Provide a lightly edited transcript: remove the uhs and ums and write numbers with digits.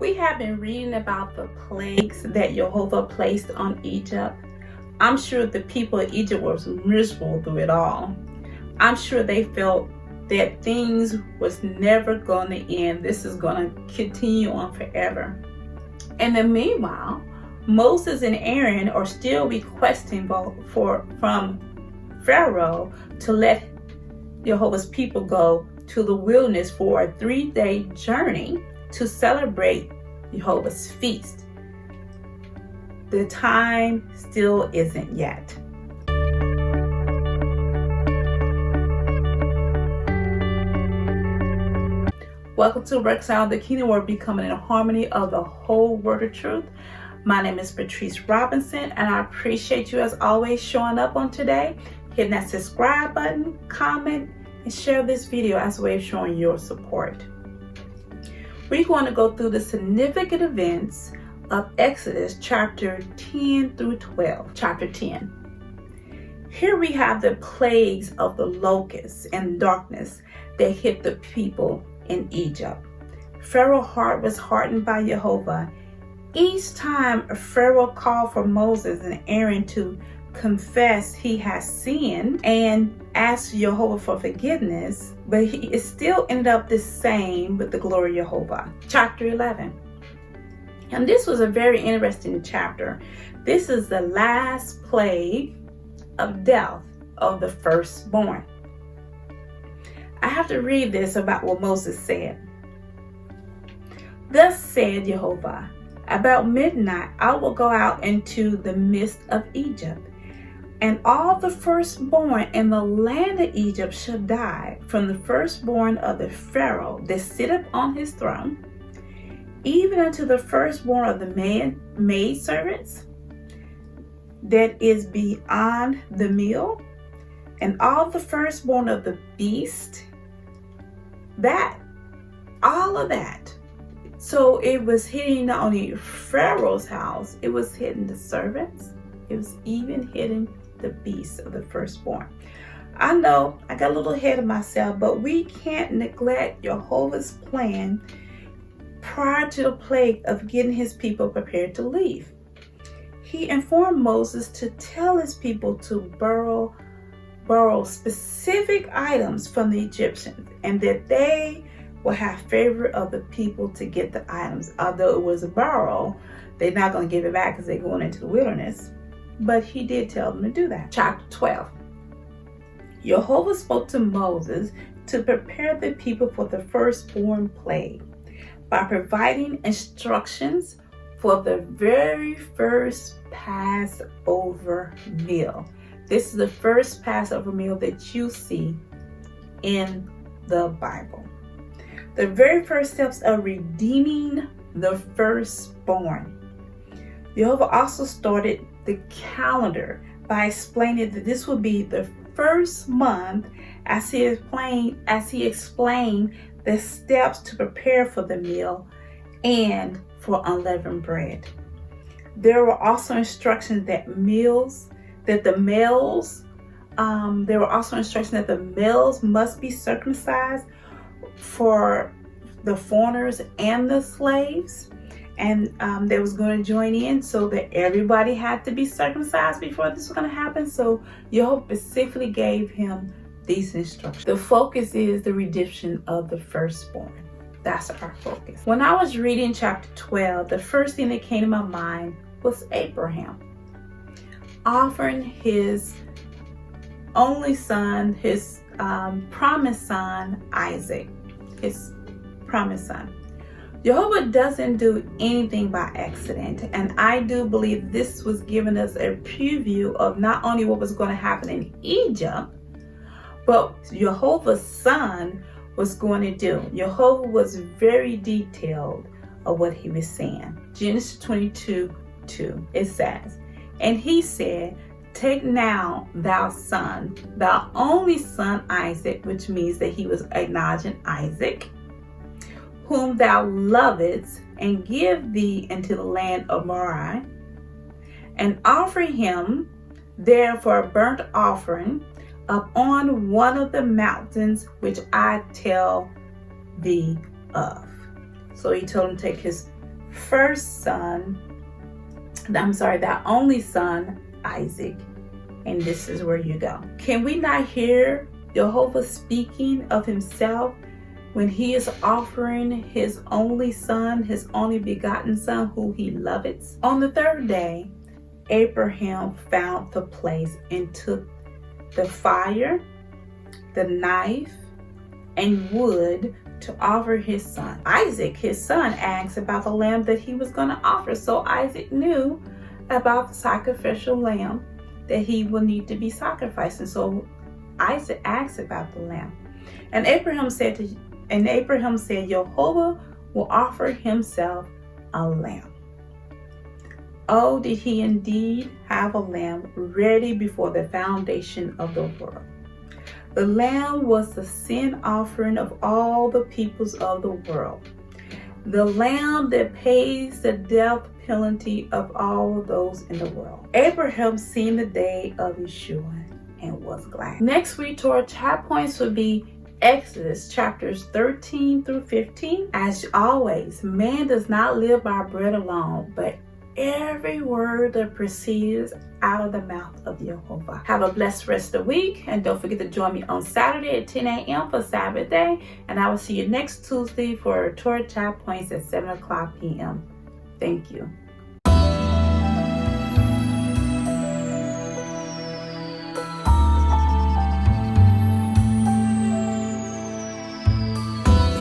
We have been reading about the plagues that Yehovah placed on Egypt. I'm sure the people of Egypt were miserable through it all. I'm sure they felt that things was never going to end. This is going to continue on forever. And then meanwhile, Moses and Aaron are still requesting from Pharaoh to let Yehovah's people go to the wilderness for a 3-day journey to celebrate Yehovah's feast. The time still isn't yet. Welcome to Reconcile, the Kingdom, where becoming in harmony of the whole word of truth. My name is Patrice Robinson, and I appreciate you as always showing up on today, hitting that subscribe button, comment, and share this video as a way of showing your support. We're going to go through the significant events of Exodus chapter 10 through 12. Chapter 10. Here we have the plagues of the locusts and darkness that hit the people in Egypt. Pharaoh's heart was hardened by Yehovah. Each time Pharaoh called for Moses and Aaron to confess he has sinned and ask Yehovah for forgiveness, but it still ended up the same with the glory of Yehovah. Chapter 11. And this was a very interesting chapter. This is the last plague of death of the firstborn. I have to read this about what Moses said. Thus said Yehovah, about midnight I will go out into the midst of Egypt, and all the firstborn in the land of Egypt shall die, from the firstborn of the Pharaoh that sitteth on his throne, even unto the firstborn of the maidservants that is beyond the mill, and all the firstborn of the beast, all of that. So it was hitting not only Pharaoh's house, it was hitting the servants, it was even hitting the beasts of the firstborn. I know I got a little ahead of myself, but we can't neglect Yehovah's plan prior to the plague of getting his people prepared to leave. He informed Moses to tell his people to borrow specific items from the Egyptians, and that they will have favor of the people to get the items. Although it was a borrow, they're not going to give it back because they're going into the wilderness. But he did tell them to do that. Chapter 12. Yehovah spoke to Moses to prepare the people for the firstborn plague by providing instructions for the very first Passover meal. This is the first Passover meal that you see in the Bible. The very first steps of redeeming the firstborn. Yehovah also started the calendar by explaining that this would be the first month as he explained the steps to prepare for the meal and for unleavened bread. There were also instructions that the males must be circumcised for the foreigners and the slaves, and they was going to join in, so that everybody had to be circumcised before this was going to happen. So Yehovah specifically gave him these instructions. The focus is the redemption of the firstborn. That's our focus. When I was reading chapter 12, the first thing that came to my mind was Abraham offering his only son, his promised son, Isaac, his promised son. Yehovah doesn't do anything by accident, and I do believe this was giving us a preview of not only what was going to happen in Egypt, but Yehovah's son was going to do. Yehovah was very detailed of what he was saying. Genesis 22:2, it says, and he said, take now thou son, thou only son Isaac, which means that he was acknowledging Isaac, whom thou lovest, and give thee into the land of Moriah, and offer him there for a burnt offering upon one of the mountains which I tell thee of. So he told him to take his their only son, Isaac. And this is where you go. Can we not hear Yehovah speaking of himself when he is offering his only son, his only begotten son, who he loveth? On the third day, Abraham found the place and took the fire, the knife, and wood to offer his son. Isaac, his son, asked about the lamb that he was going to offer. So Isaac knew about the sacrificial lamb that he will need to be sacrificed. And so Isaac asked about the lamb. And Abraham said, Yehovah will offer himself a lamb. Oh, did he indeed have a lamb ready before the foundation of the world? The lamb was the sin offering of all the peoples of the world. The lamb that pays the death penalty of all those in the world. Abraham seen the day of Yeshua and was glad. Next week, Torah Chat Points will be Exodus chapters 13 through 15. As always, man does not live by bread alone, but every word that proceeds out of the mouth of Yehovah. Have a blessed rest of the week, and don't forget to join me on Saturday at 10 a.m. for Sabbath day, and I will see you next Tuesday for Torah Chat Points at 7 o'clock p.m. Thank you.